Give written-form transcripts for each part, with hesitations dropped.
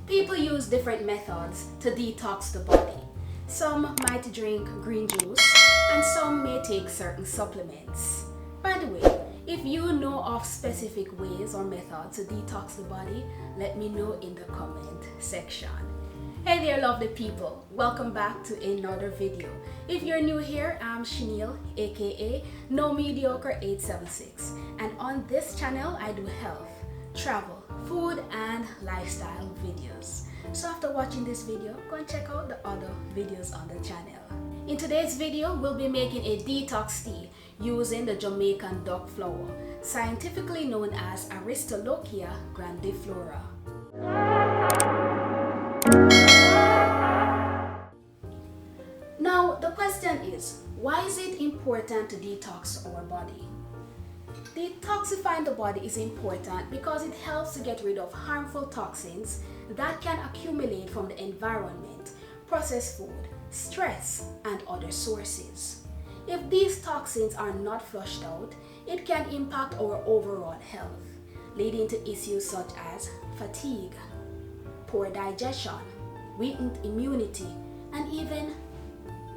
People use different methods to detox the body. Some might drink green juice and some may take certain supplements. By the way, if you know of specific ways or methods to detox the body, let me know in the comment section. Hey there lovely people, welcome back to another video. If you're new here, I'm Chenille, aka No Mediocre 876, and on this channel I do health, travel, food and lifestyle videos. So after watching this video, go and check out the other videos on the channel. In today's video, we'll be making a detox tea using the Jamaican duck flower, scientifically known as Aristolochia grandiflora. Now, the question is, why is it important to detox our body? Detoxifying the body is important because it helps to get rid of harmful toxins that can accumulate from the environment, processed food, stress, and other sources. If these toxins are not flushed out, it can impact our overall health, leading to issues such as fatigue, poor digestion, weakened immunity, and even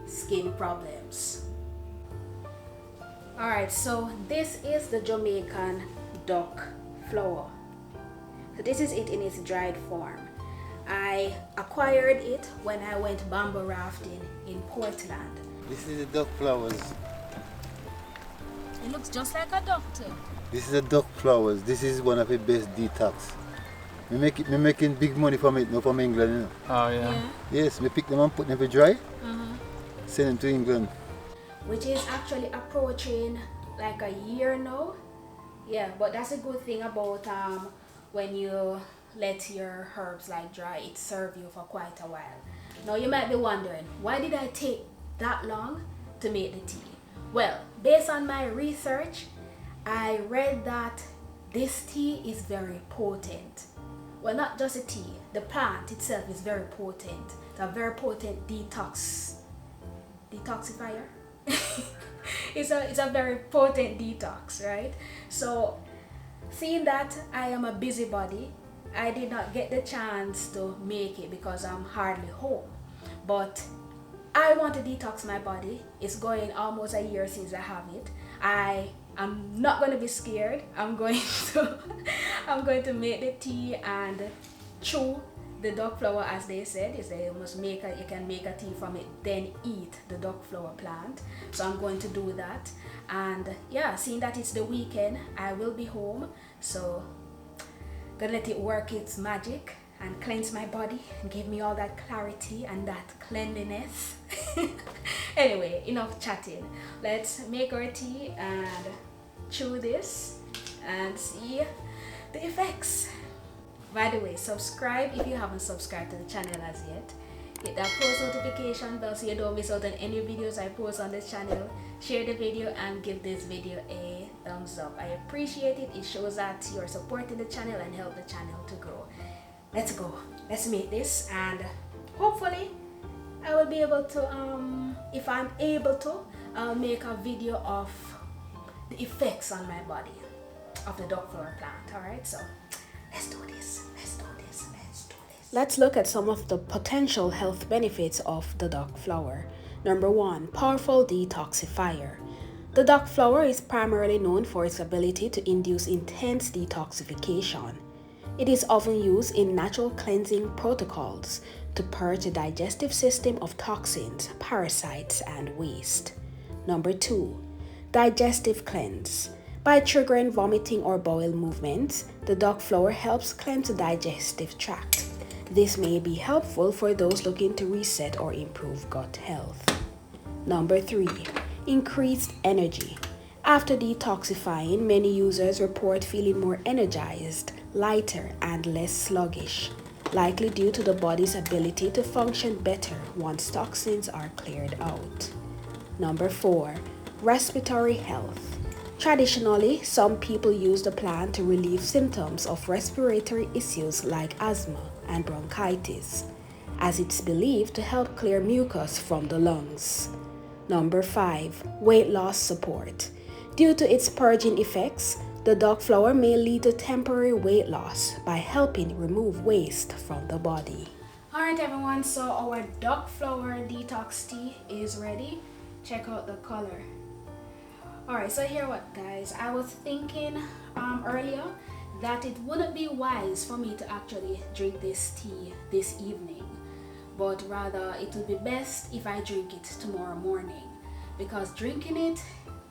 skin problems. Alright, so this is the Jamaican duck flower. So this is it in its dried form. I acquired it when I went bamboo rafting in Portland. This is the duck flowers. It looks just like a duck too. This is the duck flowers. This is one of the best detox. Me making big money from it, not from England, you know. Oh yeah. Yes, me pick them and put them to dry. Send them to England. Which is actually approaching like a year now. Yeah, but that's a good thing about when you let your herbs like dry, it serves you for quite a while. Now you might be wondering, why did I take that long to make the tea? Well, based on my research, I read that this tea is very potent. Well, not just a tea, the plant itself is very potent. It's a very potent detoxifier. it's a very potent detox, right? So seeing that I am a busybody, I did not get the chance to make it because I'm hardly home, but I want to detox my body. It's going almost a year since I have it. I'm not going to be scared. I'm going to make the tea and chew the duck flower, as they said. Is they must make you can make a tea from it, then eat the duck flower plant. So I'm going to do that. And yeah, seeing that it's the weekend, I will be home, so gonna let it work its magic and cleanse my body and give me all that clarity and that cleanliness. Anyway, enough chatting. Let's make our tea and chew this and see the effects. By the way, subscribe if you haven't subscribed to the channel as yet. Hit that post notification bell so you don't miss out on any videos I post on this channel. Share the video and give this video a thumbs up. I appreciate it. It shows that you're supporting the channel and help the channel to grow. Let's go. Let's make this, and hopefully I will be able to, if I'm able to, I'll make a video of the effects on my body of the duck flower plant. Alright, so let's do this. Let's look at some of the potential health benefits of the duck flower. Number 1, powerful detoxifier. The duck flower is primarily known for its ability to induce intense detoxification. It is often used in natural cleansing protocols to purge the digestive system of toxins, parasites, and waste. Number 2, digestive cleanse. By triggering vomiting or bowel movements, the duck flower helps cleanse the digestive tract. This may be helpful for those looking to reset or improve gut health. Number 3, increased energy. After detoxifying, many users report feeling more energized, lighter, and less sluggish, likely due to the body's ability to function better once toxins are cleared out. Number 4, respiratory health. Traditionally, some people use the plant to relieve symptoms of respiratory issues like asthma and bronchitis, as it's believed to help clear mucus from the lungs. Number 5, weight loss support. Due to its purging effects, The dog flower may lead to temporary weight loss by helping remove waste from the body. Alright everyone, so our dog flower detox tea is ready. Check out the color. Alright, so here what guys, I was thinking earlier that it wouldn't be wise for me to actually drink this tea this evening, but rather it would be best if I drink it tomorrow morning, because drinking it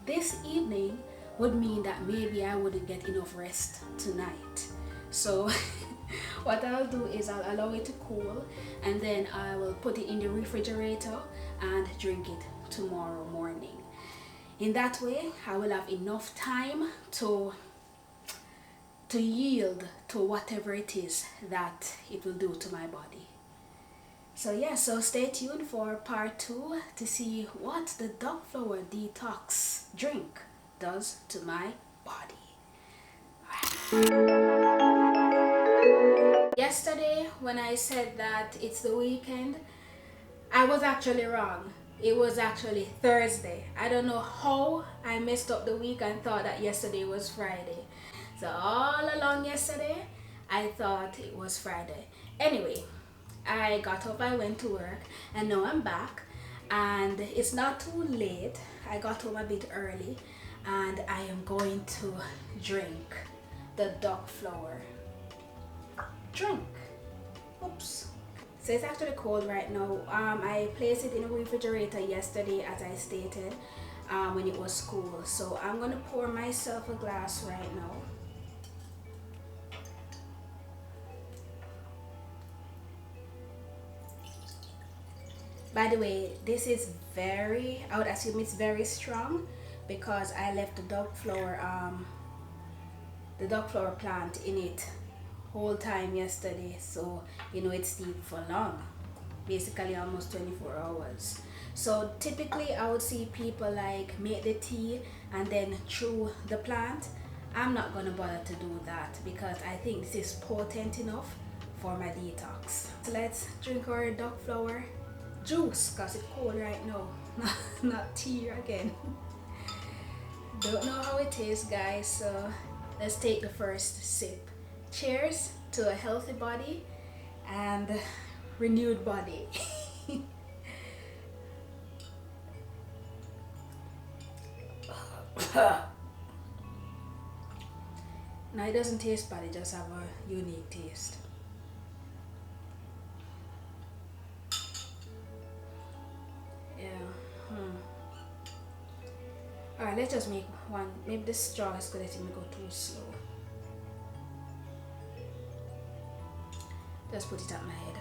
this evening would mean that maybe I wouldn't get enough rest tonight. So what I'll do is I'll allow it to cool, and then I will put it in the refrigerator and drink it tomorrow morning. In that way I will have enough time to yield to whatever it is that it will do to my body. So yeah, so stay tuned for part 2 to see what the dog flower detox drink does to my body. Yesterday when I said that it's the weekend, I was actually wrong. It was actually Thursday. I don't know how I messed up the week and thought that yesterday was Friday. So all along yesterday, I thought it was Friday. Anyway, I got up, I went to work, and now I'm back. And it's not too late. I got home a bit early, and I am going to drink the dog flower drink. Oops. So it's actually cold right now. I placed it in the refrigerator yesterday, as I stated, when it was cool. So I'm gonna pour myself a glass right now. By the way, this is I would assume it's very strong, because I left the dog flower plant in it whole time yesterday, so you know it's steeped for long, basically almost 24 hours. So typically I would see people like make the tea and then chew the plant. I'm not gonna bother to do that, because I think this is potent enough for my detox. So let's drink our dog flower juice, because it's cold right now. Not tea again. Don't know how it tastes, guys, so let's take the first sip. Cheers to a healthy body and renewed body. Now it doesn't taste bad, it just have a unique taste. Alright, let's just make one. Maybe the straw is going to let me go too slow. Just put it at my head.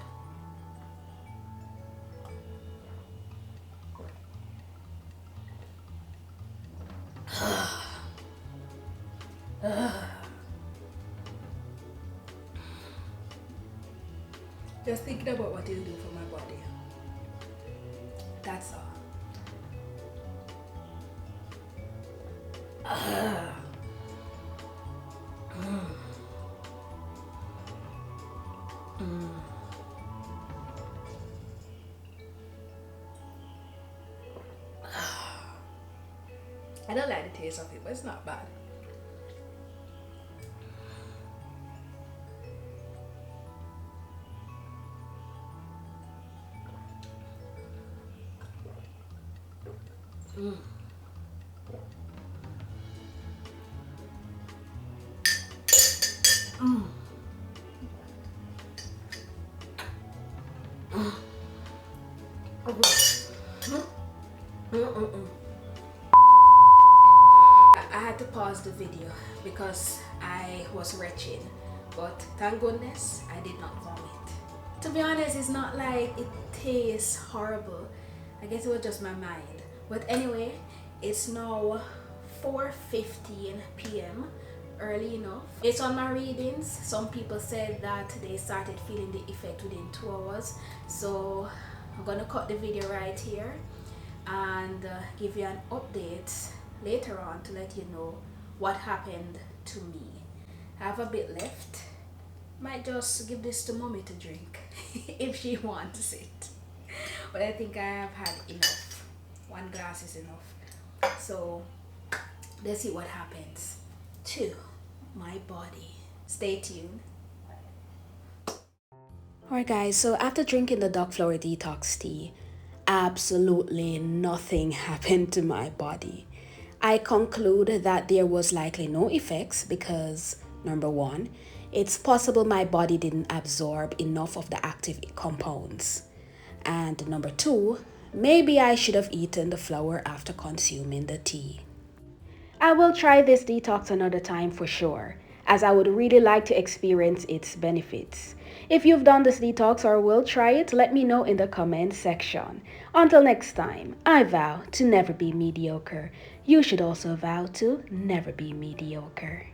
Just thinking about what it'll do for my body. That's all. I don't like the taste of it, but it's not bad. I had to pause the video because I was retching, but thank goodness I did not vomit. To be honest, it's not like it tastes horrible. I guess it was just my mind. But anyway, it's now 4:15 p.m. early enough. Based on my readings, some people said that they started feeling the effect within 2 hours. So I'm gonna cut the video right here and give you an update later on to let you know what happened to me. I have a bit left. Might just give this to mommy to drink if she wants it. But I think I have had enough. 1 glass is enough. So let's see what happens to my body. Stay tuned. Alright guys, so after drinking the Doc Flower Detox tea, absolutely nothing happened to my body. I conclude that there was likely no effects because, number one, it's possible my body didn't absorb enough of the active compounds. And number two, maybe I should have eaten the flower after consuming the tea. I will try this detox another time for sure, as I would really like to experience its benefits. If you've done this detox or will try it, let me know in the comment section. Until next time, I vow to never be mediocre. You should also vow to never be mediocre.